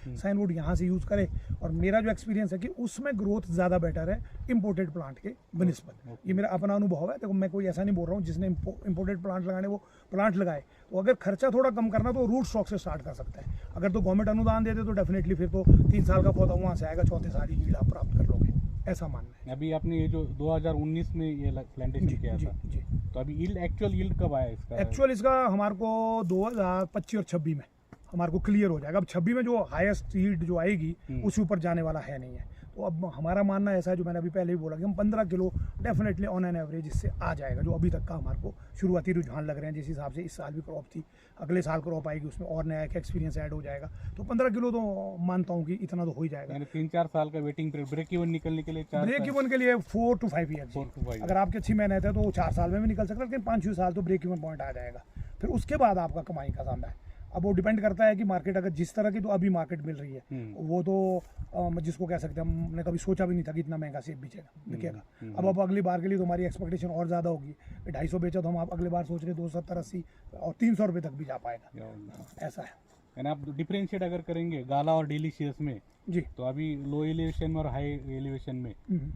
साइनवुड यहाँ से यूज़ करे। और मेरा जो एक्सपीरियंस है कि उसमें ग्रोथ ज़्यादा बेटर है इम्पोर्टेड प्लांट के बनस्पत। ये मेरा अपना अनुभव है। देखो मैं कोई ऐसा नहीं बोल रहा हूँ जिसने इम्पोर्टेड प्लांट लगाने वो प्लांट लगाए। तो अगर खर्चा थोड़ा कम करना तो रूट स्टॉक से स्टार्ट कर सकता है। अगर तो गवर्नमेंट अनुदान देते तो डेफिनेटली फिर तो 3 साल का पौधा वहाँ से आएगा, चौथे साल ही आप प्राप्त कर लोगे, ऐसा मानना है। अभी आपने ये जो 2019 में ये प्लांटेशन किया था, जी। तो अभी एक्चुअल यील्ड कब आया इसका? एक्चुअल इसका हमारे को 2025 और 26 में हमारे को क्लियर हो जाएगा। अब 26 में जो हाईएस्ट यील्ड जो आएगी उसके ऊपर जाने वाला है नहीं है। तो अब हमारा मानना ऐसा है, जो मैंने अभी पहले भी बोला कि हम 15 kilo definitely on an average इससे आ जाएगा, जो अभी तक का हमारे को शुरुआती रुझान लग रहे हैं। जिस हिसाब से इस साल भी क्रॉप थी, अगले साल क्रॉप आएगी, उसमें और नया एक एक्सपीरियंस ऐड हो जाएगा। तो 15 किलो तो मानता हूँ कि इतना तो हो ही जाएगा। 3-4 साल का वेटिंग पीरियड ब्रेक इवन निकलने के लिए, ब्रेक इवन के लिए 4 to 5 ईयर। अगर आपके अच्छी मेहनत है तो 4 साल में भी निकल सकता है, लेकिन 5-6 साल तो ब्रेक इवन पॉइंट आ जाएगा। फिर उसके बाद आपका कमाई का सामना है। अब वो डिपेंड करता है कि मार्केट अगर जिस तरह की तो अभी मार्केट मिल रही है वो तो जिसको कह सकते हैं, हमने कभी सोचा भी नहीं था कि इतना महंगा सेब बिकेगा। अब अगली बार के लिए तो हमारी एक्सपेक्टेशन और ज़्यादा होगी। 250 बेचा तो हम आप अगली बार सोच रहे 270-80 और 300 रुपये तक भी जा पाएगा, ऐसा है। यानी आप डिफरेंशिएट अगर करेंगे गाला और डिलीशियस में जी, तो अभी लो एलिवेशन में और हाई एलिवेशन में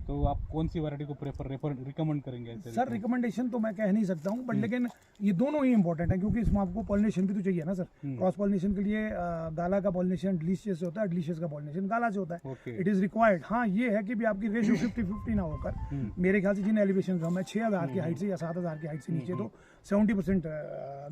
तो आप कौन सी वैरायटी को रिकमेंड करेंगे? सर रिकमेंडेशन तो मैं कह नहीं सकता हूँ, बट लेकिन ये दोनों ही इंपॉर्टेंट है, क्योंकि इसमें आपको पॉलिनेशन भी तो चाहिए ना सर। क्रॉस पॉलिनेशन के लिए गाला का पॉलिनेशन डिलीशियस से होता है, डिलीशियस का पॉलिनेशन गाला से होता है। It is required. हाँ ये है कि भी आपकी रेशियो 50-50 ना होकर, मेरे ख्याल से जिन एलिवेशन कम है 6000 की हाइट से या 7000 की हाइट से नीचे, तो 70%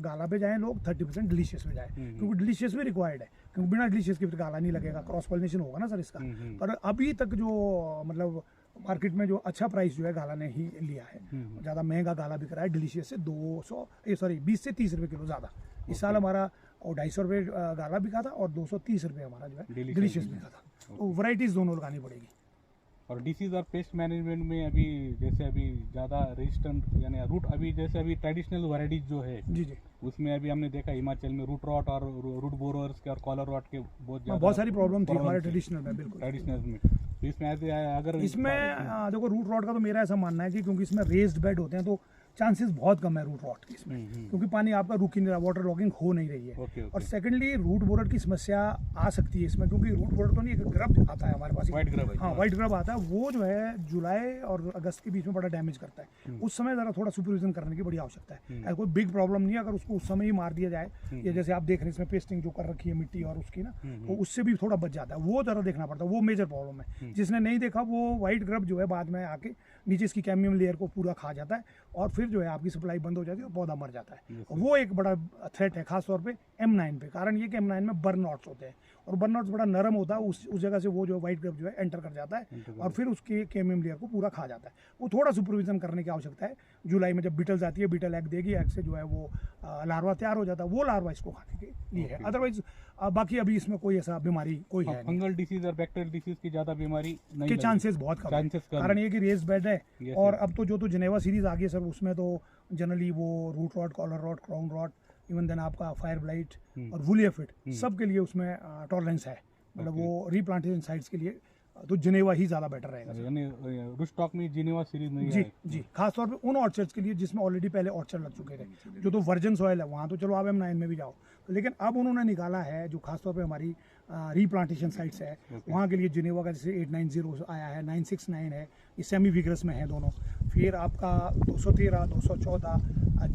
गाला पे जाएँ लोग, 30% डिलीशियस पे जाए, क्योंकि डिलीशियस भी रिक्वायर्ड है। क्योंकि बिना डिलीशियस के फिर गाला नहीं लगेगा, क्रॉस पॉलिनेशन होगा ना सर इसका। पर अभी तक जो मतलब मार्केट में जो अच्छा प्राइस जो है गाला ने ही लिया है। ज़्यादा महंगा गाला बिक रहा है डिलीशियस से 20 से 30 रुपये किलो ज़्यादा। इस साल हमारा और 250 रुपये गाला बिका था और 230 रुपये हमारा जो है डिलीशियस बिका था। तो वैरायटीज़ दोनों लगानी पड़ेगी। और डिसीज और पेस्ट मैनेजमेंट में अभी जैसे अभी ज़्यादा रेजिस्टेंट यानी रूट, अभी जैसे अभी ट्रेडिशनल वैरायटीज जो है जी, उसमें अभी हमने देखा हिमाचल में रूट रॉट और रूट बोरर्स के और कॉलर रॉट के बहुत सारी प्रॉब्लम थी हमारे ट्रेडिशनल में। बिल्कुल ट्रेडिशनल में। तो इसमें अगर इसमें देखो रूट रॉट का तो मेरा ऐसा मानना है कि क्योंकि इसमें रेस्ड बेड होते हैं तो चांसेस बहुत कम है रूट रॉट की इसमें, क्योंकि पानी आपका रुक ही नहीं रहा, वाटर लॉगिंग हो नहीं रही है। और सेकंडली रूट बोरर की समस्या आ सकती है इसमें, क्योंकि रूट बोरर तो नहीं, एक ग्रब आता है हमारे पास, व्हाइट ग्रब। हाँ व्हाइट ग्रब आता है, वो जो है जुलाई और अगस्त के बीच में बड़ा डैमेज करता है। उस समय ज़रा थोड़ा सुपरविजन करने की बड़ी आवश्यकता है। अगर कोई बिग प्रॉब्लम नहीं है, अगर उसको उस समय ही मार दिया जाए, या जैसे आप देख रहे हैं इसमें पेस्टिंग जो कर रखी है मिट्टी और उसकी ना, तो उससे भी थोड़ा बच जाता है। वो ज़रा देखना पड़ता है, वो मेजर प्रॉब्लम है। जिसने नहीं देखा वो व्हाइट ग्रब जो है बाद में आके नीचे इसकी कैमियम लेयर को पूरा खा जाता है, और फिर जो है आपकी सप्लाई बंद हो जाती है और पौधा मर जाता है। वो एक बड़ा थ्रेट है खासतौर पे M9 पे। कारण ये कि M9 में बर्न नॉट्स होते हैं, और बर्न नॉट्स बड़ा नरम होता है, उस जगह से वो जो व्हाइट ग्रब जो है एंटर कर जाता है और फिर उसके कैमियम लेयर को पूरा खा जाता है। वो थोड़ा सुपरविजन करने की आवश्यकता है। जुलाई में जब बीटल्स आती है, बीटल एग देगी, एग से जो है वो लार्वा तैयार हो जाता है, वो लार्वा इसको खाने के लिए है। अदरवाइज बाकी अभी इसमें कोई ऐसा बीमारी कोई है, फंगल डिसीज और बैक्टीरियल डिसीज की ज़्यादा बीमारी नहीं के चांसेस बहुत कम है। कारण ये कि रेस बेड है, और अब तो जो जिनेवा सीरीज आ गई है सर, उसमें तो जनरली वो root rot, collar rot, crown rot, even then आपका फायर ब्लाइट और वुली एफिड, सब के लिए उसमें टॉलरेंस है। मतलब वो रीप्लांटेशन साइट्स के लिए तो जिनेवा ही ज़्यादा बेटर रहेगा। यानी रूट स्टॉक में जिनेवा सीरीज नहीं जी जी, खासतौर पे उन ऑर्चर्ड्स के लिए जिसमें ऑलरेडी पहले ऑर्चर्ड लग चुके थे, जो तो वर्जन सॉइल है, वहाँ तो चलो आप M9 में भी जाओ, तो लेकिन अब उन्होंने निकाला है जो खासतौर पे हमारी रीप्लांटेशन साइट्स है, वहाँ के लिए जिनेवा का जैसे 890 आया है, 969 है, ये सेमी विग्रस में है दोनों। फिर आपका 213, 214,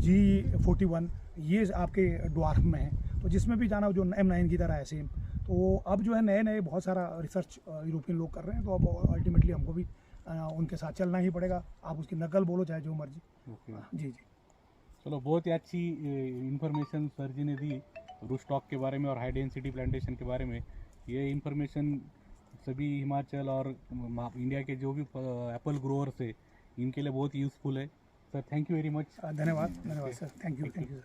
G41 ये आपके ड्वार्फ में है। तो जिसमें भी जाना जो M9 की तरह है सेम। तो अब जो है नए नए बहुत सारा रिसर्च यूरोपियन लोग कर रहे हैं, तो अब अल्टीमेटली हमको भी उनके साथ चलना ही पड़ेगा। आप उसकी नकल बोलो चाहे जो मर्जी। जी जी, चलो बहुत ही अच्छी इन्फॉर्मेशन सर जी ने दी रूट स्टॉक के बारे में और हाई डेंसिटी प्लांटेशन के बारे में। ये इन्फॉर्मेशन सभी हिमाचल और इंडिया के जो भी एप्पल ग्रोअर्स है इनके लिए बहुत यूज़फुल है। Sir thank you very much. धन्यवाद सर, थैंक यू सर।